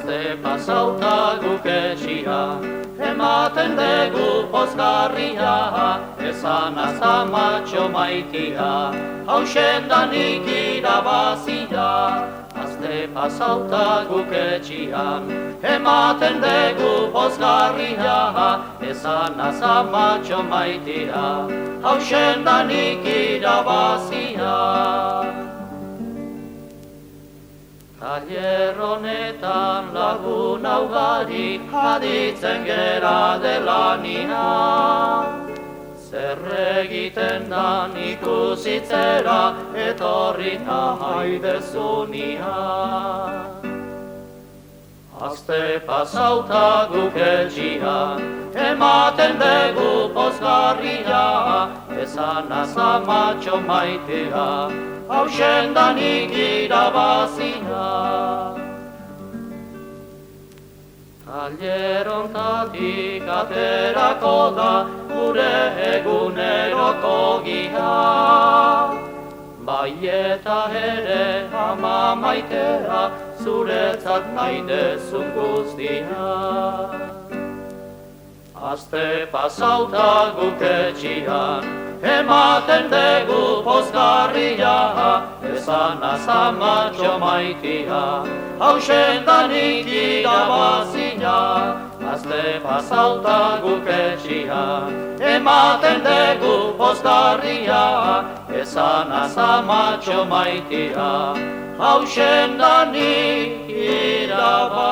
Azte pasauta guk etxia, ematen dugu pozgarria, esan azamatxo maitia, hausen danik irabazia. Azte pasauta guk etxian, ematen dugu pozgarria, esan azamatxo maitia, hausen danik irabazia. Taller honetan lagun ugari aditzen gera delania. Zer egiten dan ikusitzera etorrita haidezunia. Azte pasauta guk etxian, ematen dugu pozgarria, esan azamatxo maitea, hausen danik irabazia. Taller hontatik aterako da gure eguneroko gia. Bai eta ere ama maitea, zuretzat nahi dezun guztia. Azte pasauta guk etxian, ematen dugu pozgarria, esan azamatxo maitia, hausen danik irabazia. Azte pasauta guk etxian, ematen dugu pozgarria, esan azamatxo maitia, hausen danik irabazia.